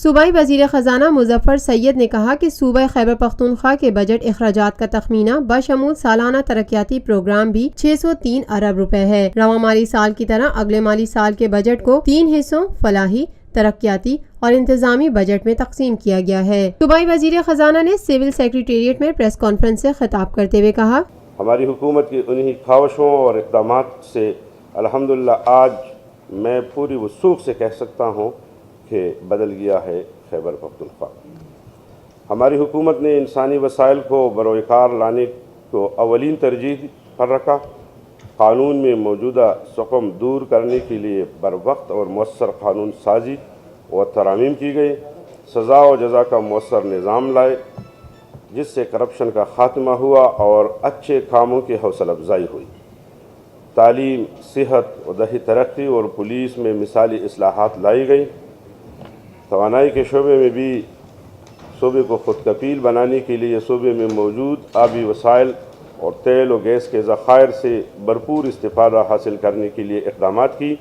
صوبائی وزیر خزانہ مظفر سید نے کہا کہ صوبہ خیبر پختونخوا کے بجٹ اخراجات کا تخمینہ بشمول سالانہ ترقیاتی پروگرام بھی 603 ارب روپے ہے۔ رواں مالی سال کی طرح اگلے مالی سال کے بجٹ کو 3 حصوں فلاحی، ترقیاتی اور انتظامی بجٹ میں تقسیم کیا گیا ہے۔ صوبائی وزیر خزانہ نے سول سیکریٹریٹ میں پریس کانفرنس سے خطاب کرتے ہوئے کہا، ہماری حکومت کی انہی کاوشوں اور اقدامات سے الحمدللہ آج میں پوری وثوق سے کہہ سکتا ہوں کہ بدل گیا ہے خیبر پختونخوا۔ ہماری حکومت نے انسانی وسائل کو بروئے کار لانے کو اولین ترجیح پر رکھا۔ قانون میں موجودہ سقم دور کرنے کے لیے بروقت اور مؤثر قانون سازی اور ترامیم کی گئی، سزا و جزا کا مؤثر نظام لائے جس سے کرپشن کا خاتمہ ہوا اور اچھے کاموں کی حوصلہ افزائی ہوئی۔ تعلیم، صحت و دیہی ترقی اور پولیس میں مثالی اصلاحات لائی گئی۔ توانائی کے شعبے میں بھی صوبے کو خود کفیل بنانے کے لیے صوبے میں موجود آبی وسائل اور تیل و گیس کے ذخائر سے بھرپور استفادہ حاصل کرنے کے لیے اقدامات کی۔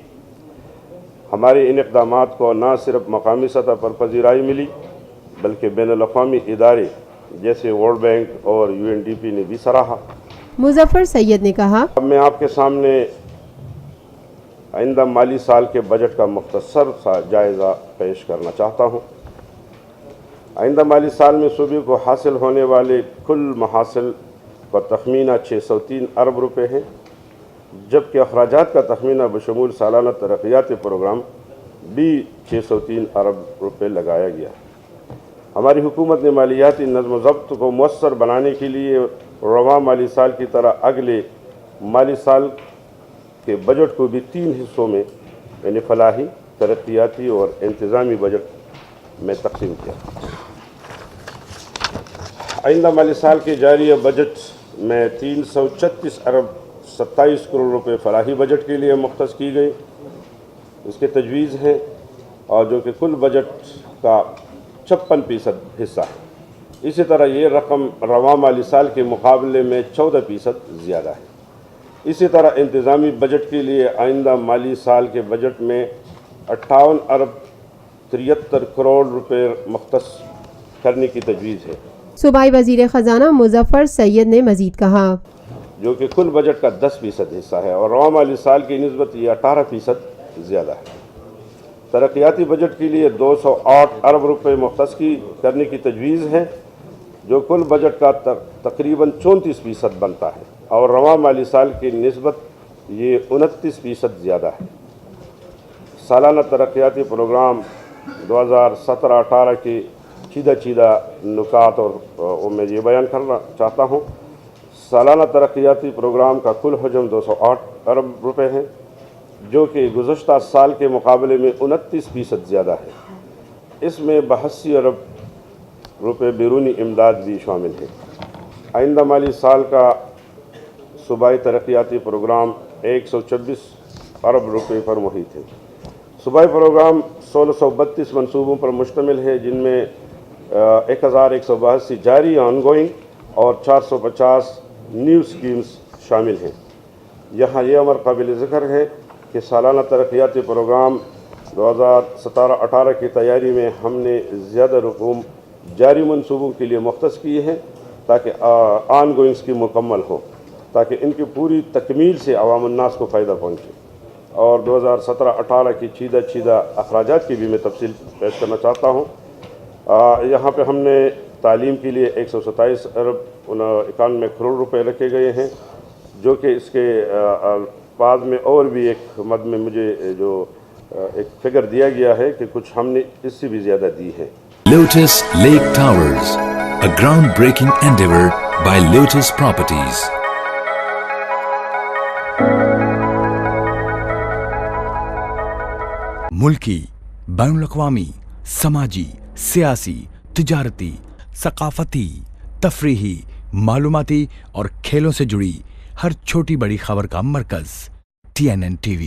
ہمارے ان اقدامات کو نہ صرف مقامی سطح پر پذیرائی ملی بلکہ بین الاقوامی ادارے جیسے ورلڈ بینک اور UNDP نے بھی سراہا۔ مظفر سید نے کہا، اب میں آپ کے سامنے آئندہ مالی سال کے بجٹ کا مختصر سا جائزہ پیش کرنا چاہتا ہوں۔ آئندہ مالی سال میں صوبے کو حاصل ہونے والے کل محاصل کا تخمینہ 603 ارب روپے ہے، جبکہ اخراجات کا تخمینہ بشمول سالانہ ترقیاتی پروگرام بھی 603 ارب روپے لگایا گیا۔ ہماری حکومت نے مالیاتی نظم و ضبط کو مؤثر بنانے کے لیے رواں مالی سال کی طرح اگلے مالی سال کے بجٹ کو بھی 3 حصوں میں یعنی فلاحی، ترقیاتی اور انتظامی بجٹ میں تقسیم کیا۔ آئندہ مالی سال کے جاری بجٹ میں 336 ارب 27 کروڑ روپے فلاحی بجٹ کے لیے مختص کی گئی، اس کے تجویز ہیں، اور جو کہ کل بجٹ کا 56% حصہ ہے۔ اسی طرح یہ رقم رواں مالی سال کے مقابلے میں 14% زیادہ ہے۔ اسی طرح انتظامی بجٹ کے لیے آئندہ مالی سال کے بجٹ میں 58 ارب 73 کروڑ روپے مختص کرنے کی تجویز ہے۔ صوبائی وزیر خزانہ مظفر سید نے مزید کہا، جو کہ کل بجٹ کا 10% حصہ ہے اور رواں مالی سال کی نسبت یہ 18% زیادہ ہے۔ ترقیاتی بجٹ کے لیے 208 ارب روپے مختص کرنے کی تجویز ہے، جو کل بجٹ کا تقریباً 34% بنتا ہے اور رواں مالی سال کی نسبت یہ 29% زیادہ ہے۔ سالانہ ترقیاتی پروگرام 2017-18 کے چیدہ نکات اور میں یہ بیان کرنا چاہتا ہوں۔ سالانہ ترقیاتی پروگرام کا کل حجم 208 ارب روپے ہے، جو کہ گزشتہ سال کے مقابلے میں 29% زیادہ ہے۔ اس میں 82 ارب روپے بیرونی امداد بھی شامل ہے۔ آئندہ مالی سال کا صوبائی ترقیاتی پروگرام 126 ارب روپے پر محیط ہے۔ صوبائی پروگرام 1632 منصوبوں پر مشتمل ہے، جن میں 1182 جاری آن گوئنگ اور 450 نیو سکیمز شامل ہیں۔ یہاں یہ امر قابل ذکر ہے کہ سالانہ ترقیاتی پروگرام 2017-18 کی تیاری میں ہم نے زیادہ رقوم جاری منصوبوں کے لیے مختص کی ہے تاکہ آن گوئنگ اسکیم مکمل ہو، تاکہ ان کی پوری تکمیل سے عوام الناس کو فائدہ پہنچے۔ اور 2017-18 کی چیدہ اخراجات کی بھی میں تفصیل پیش کرنا چاہتا ہوں۔ یہاں پہ ہم نے تعلیم کے لیے 127 ارب 91 کروڑ روپے رکھے گئے ہیں، جو کہ اس کے بعد میں اور بھی ایک مد میں مجھے جو ایک فگر دیا گیا ہے کہ کچھ ہم نے اس سے بھی زیادہ دی ہے۔ Lotus Lake Towers, a groundbreaking endeavor by Lotus Properties. ملکی، بین الاقوامی، سماجی، سیاسی، تجارتی، ثقافتی، تفریحی، معلوماتی اور کھیلوں سے جڑی ہر چھوٹی بڑی خبر کا مرکز TNN TV۔